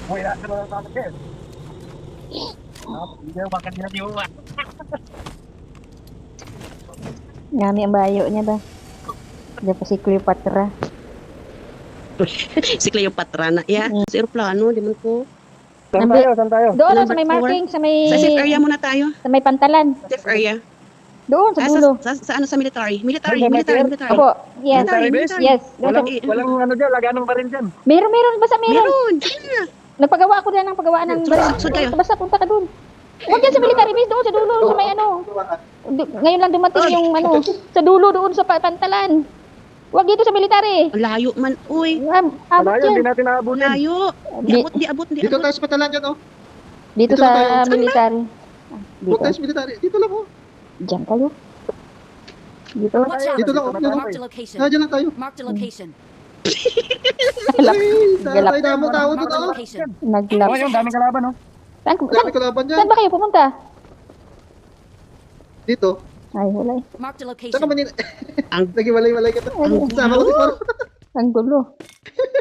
Wala ka na bakit. Hindi makan niya juga. Ngami ang bayo niya ba? Diyan pa si Cleopatra. Si Cleopatra na. Yeah, sa aeroplano, di man po. Saan Nambi- tayo? Saan tayo? Doon Number sa may 4. marking, sa may Sa safe area muna tayo. sa may pantalan. Safe area. Doon sa Ah, dulo. sa ano sa military? Military, Ay, military, military. military. Opo, yes. Military, military. Yes, doon sa, Walang ano dyan, lagyan ng baril dyan. meron, basta meron. Meron. Diyan. Nagpagawa ako na ng pagawaan ng Sud kayo. Basta punta ka doon. Huwag yan sa military base, doon sa dulo, sa may ano. Ngayon lang dumating yung ano, sa dulo doon sa pantalan. Huwag dito sa military. Ang layo man. Uy, Abot Malayo, hindi yan. natin naabutin. layo. Di Di- abot, di abot, di Dito abot. tayo sa patalan dyan, oh. Dito Dito na tayo. sa Saan ba? military. Huwag tayo sa military. Dito lang, oh. Diyan kayo. Dito. Watch out. Dito lang, oh. Dito. Marked a location. Dyan lang tayo. Marked a location. Ay, Galak. tayo damo tao Marked doon, a oh. location. Naglap. Oh, yung daming kalaban, no? Dami kalaban dyan. Saan ba kayo pumunta? Dito. Ay, wala eh. Marked a Saan ka location. manila? Ang- Naghiwalay-walay ka to. Sama ko si Poro. Ang gulo.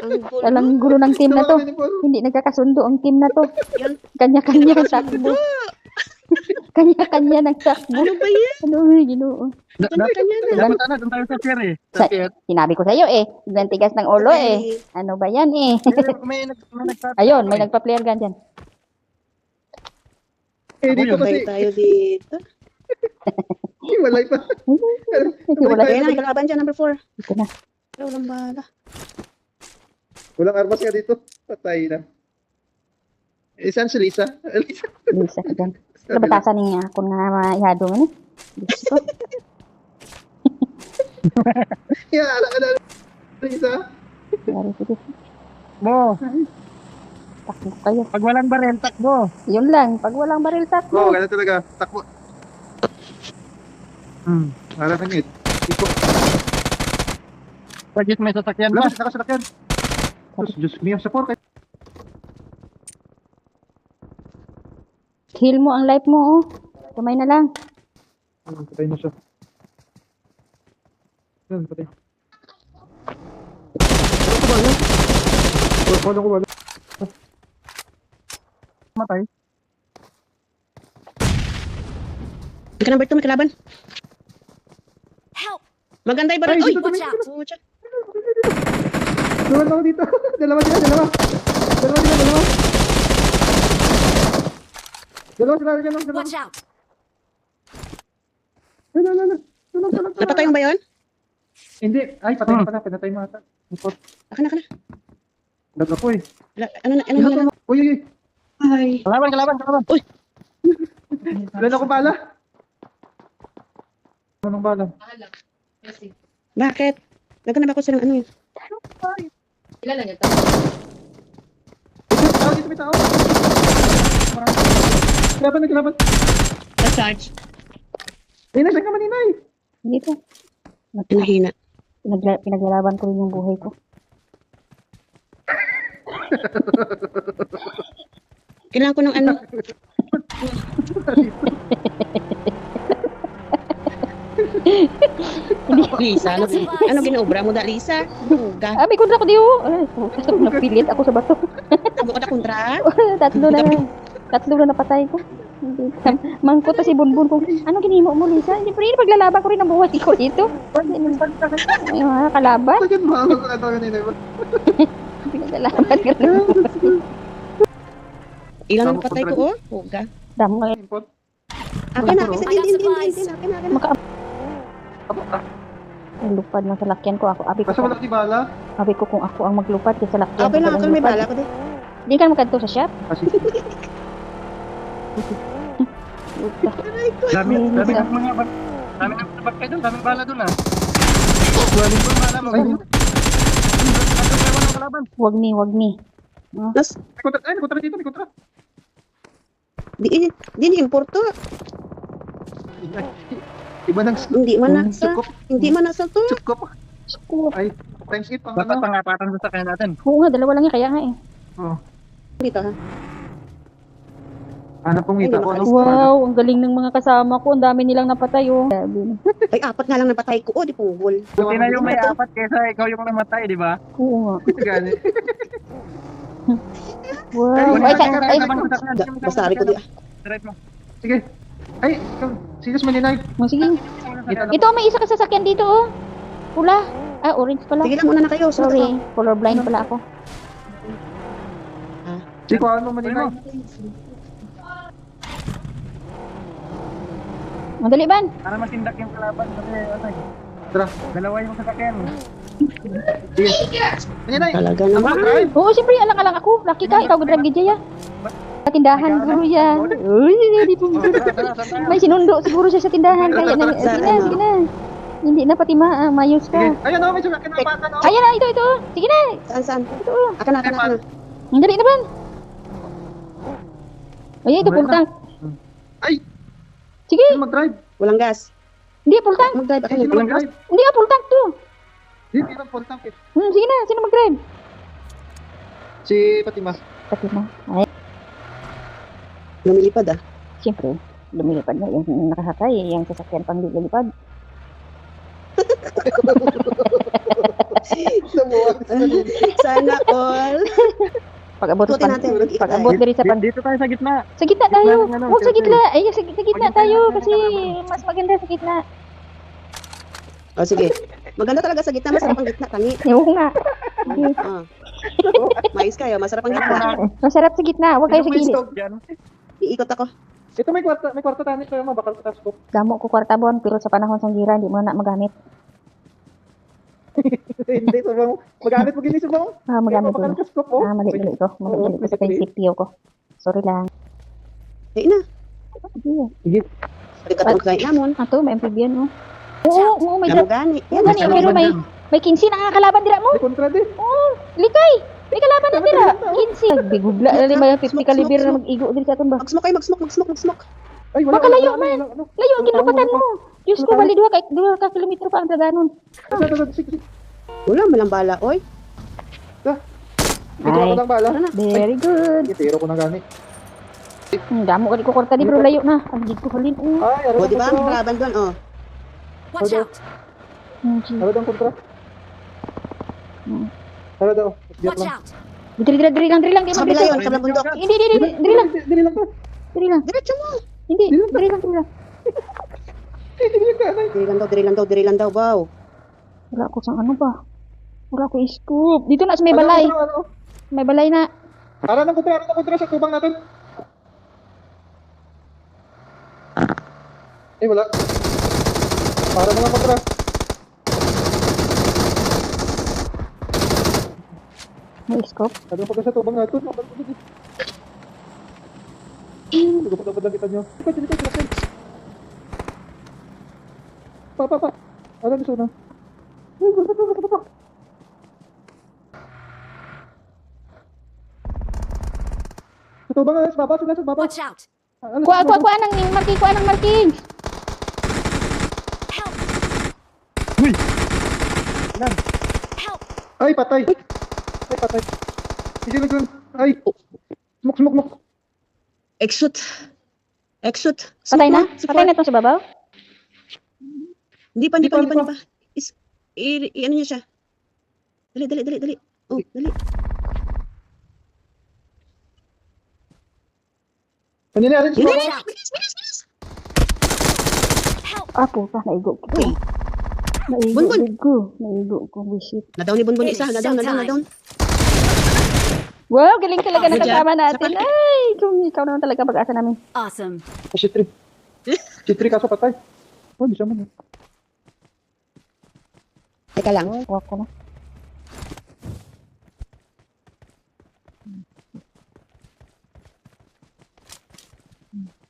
Ang gulo. Walang gulo ng team na to. Sama kami ni Poro. Hindi nagkakasundo ang team na to. Yan. Kanya-kanya ang takbo. Kanya-kanya ng takbo. Ano ba yan? Ano ba ginoo? Dapat doon tayo sa pier eh. Sinabi ko sa iyo eh. Ang tigas ng ulo eh. Ano ba yan eh? May nagtatapos. Ayun, may nagpa-player gun dyan. Eh, dito Sabay kasi. tayo dito. Hiwalay pa. Wala. Kaya na, kalaban dyan, number 4. Ito na. Ay, walang bala. Walang armas nga dito. Patay na. Eh, saan si Lisa? Lisa. Bisa ka dyan. Nabatasan niya ako na maihado nga ni. Diyos ko. Yeah, alam ka na. Lisa. Yari ko dito. Mo, Takbo kayo. pag walang baril, takbo. Yun lang. Pag walang baril Oo, takbo. ganun talaga. Takbo. Para kang it. Iko. Pagkit may sasakyan ba? Labas, nakasakyan. Diyos mio, sa pork. Heal mo ang life mo oh. Kamay na lang. Patay na siya. Yan, patay. Wala ko wala. Matay. Ika number 2, may kalaban. Help! Maganda yung baril. Ay, Uy, dito, watch out. watch out. Dalawa ako dito. Dalawa sila. Dalawa sila. Dalawa. Watch out! Dalawa. Napatay mo ba yun? Hindi. Ay, patay na pala. Pinatay mo ata. Aka na. Daga po eh. Ano? Uy. Ay. Kalaban. Wala na ko bala. Anong bala? Bakit? Naghanap ako silang ano yun. Dito may tao. Naglaban. Na-charge. Ninay, saan ka maninay? Dito. Pinahina. Pinaglalaban ko rin yung buhay ko. Kailangan ko ng ano. Lisa, ano ginaobra mo da, Lisa? Duga. Abi kontra ko diyo. Ay, napilit ako sa bato. Tabo ka na kontra? Tatlo na napatay ko. Mangkot pa si Bunbun ko. Ano ginimo mo, Lisa? Hindi pa rin paglalaban ko rin ang buhay ko dito. Ay, mga kalaban. Bakit mahal ko ito kanina ba? Pinaglalaban ka rin. Ilan na napatay ko, oh? Duga. Damo nga. Import. Akin na, kasi din. Akin. Maka... Ay, lupad ng salakyan ko. Abi Basta wala di bala. ko kung ako ang maglupad sa salakyan. Okay lang, ko ako may bala ko din. Hindi ka makadto sa shop. Kasi Dami ng mga bak. Dami ng mga bakay doon, daming bala doon ah. Waling ko bala mo. Walang kalaban. Wag ni. Nas, may kontra dito, may kontra. di importo. Iba ng Hindi man nasa. sukop. Hindi man nasa to. Sukop. Scoop. Ay, times 8 pang Dapat ano. pangapatan sa sakyan natin. Oo nga, dalawa lang yan. Kaya nga eh. Oh. Dito ha. Ano pong kita ko? Wow, ang galing ng mga kasama ko. Ang dami nilang napatay oh. Sabi na. Ay, 4 nga lang napatay ko. Oh, di punggol. Buti na yung may apat kaysa ikaw yung namatay, di ba? Oo nga. Gani. Wow. Ay, ay, Basta ari ko di. Direct mo. Sige. Ay, ikaw. Serious maninay. sige. Ito, may isa ka sasakyan dito, oh. Pula. Ah, orange pala. Sige lang, una na kayo. Sunod Sorry, ako. colorblind pala ako. Sige, kuhaan mo maninay. Madali, Ban. Para masindak yung kalaban kasi ano eh. Tara. Dalawa yung sasakyan. Sige. Maninay. Talaga Ako naman. mag-drive. Oo, siyempre, alang-alang ako. Lucky ka, ikaw gudrag gidya ya. Tindahan siguro siya. Uy, hindi po. May sinundo siguro siya sa tindahan. Kaya na, sige na. Hindi na pati mayos Sige. ka. Ayun, may sulat kinapatan. Ayan na, ito. Sige na. Saan? Ito. Aka na. Dali na, Ban. Ay, ito, full tank. Ay, Sige. sino mag-drive? Walang gas. Hindi, full tank. Mag-drive ako. Ay, sino mag-drive? Hindi ka, full tank to. Hindi, meron full tank eh. Sige na, sino mag-drive? Si Fatima. Pati na. Ay, Lumilipad ah. siyempre. Lumilipad na yung nakasakay. Yung sasakyan pang lumilipad. Sana all. Pag-abot Ikutin pa. natin. Pag-abot diri sa pan. Dito tayo sa gitna. Sa gitna tayo. Gitna ng ano, Huwag sa siyempre. gitna. Ay, sa gitna tayo kasi mas maganda sa gitna. O sige. Maganda talaga sa gitna. Masarap ang gitna. Tangi. Oo nga. Sige. Ah. Mais kayo. Masarap ang gitna. Masarap sa gitna. Huwag kayo sa May gilid. stove dyan. Iikot ako. Ito may kwarta tanis kayo mo, bakal patas ko. Damo ko kwarta bon, pero sa panahon sang gira, hindi mo na magamit. Hindi, subang. Magamit mo gini subang. Magamit ko. Bakal patas ko po. Mali ko. Mali ko sa prinsipyo ko. Sorry lang. Eh na. Sige. Sige. Balikat mo kayo namon. Ato, may amphibian, oh. Oo, may Namo drop. gani. Oo, gani, pero may 15 na nga kalaban dira mo. Di kontra din. Oo, likay. May kalaban na dira. 15. Bigugla na lima yung 50 caliber na mag-igo diri sa aton ba. Mag-smoke kayo. Mag-smoke. Ay, wala. Baka layo, wala, man. wala, ano. Layo ang ginlupatan mo. Diyos ko, bali 2 ka kilometro pa ang daganon. Sige. Wala malang bala. Oy. Dito ako lang bala. Very good. Itiro ko na gani. Damo ka di ko kwarta di pero layo na. Ang gid ko halin. Ay, O di ba? Kalaban doon. Oh. Watch out! Ano daw kontra? Ano daw? Diyan Watch lang. out! Diri lang. Di Sa kabila yun. Sa bundok. Hindi, diri lang. Dili lang to. Diri lang. Diretso mo. Hindi, diri lang. Diri lang daw. Wow. Wala ko sang ano ba? Wala ko scoop. Dito na sa may balay. Ano? May balay na. Ara ng kontra sa tubang natin. Eh, wala. Para mga kontra. May scoop. Ano pa sa tubang natin? Hindi ko pa kita nyo. Likod. Pa. Ano gusto na? Pa. Sa tubang na, sa baba. Watch out! Kuha nang marking. Help! Help! Ay, patay. Sige. Ay. Smoke. Exit. Patay na? Support. Patay na to sa babaw? Hindi pa. Hindi pa. Ano niya siya? Dali. Oh, dali. Kanina rin. Watch out! Help! Ah, puta, naigo ko. Bunbun. Naigo ko. Wisit. Nadaw ni Bunbun isa. Nadaw. Wow, galing talaga Good job. nakasama natin. Ay, ikaw naman talaga pag-asa namin. Awesome! Si Tri kaso patay. Oh, di siya man. Teka lang. Huwag ko na.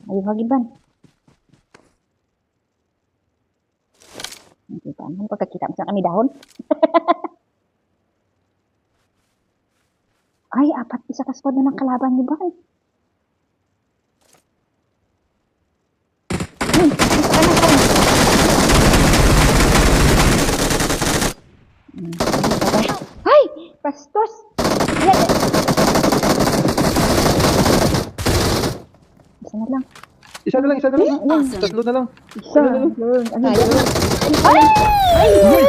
Ayun, hagiban. Hindi pa naman pagkakita mo sa kami dahon. Ay, apat isa ka squad na ng kalaban ni Bay. Ay, bastos. Isa na lang. Isa na lang. Awesome! Tatlo na lang. Isa. Kaya na. Ay!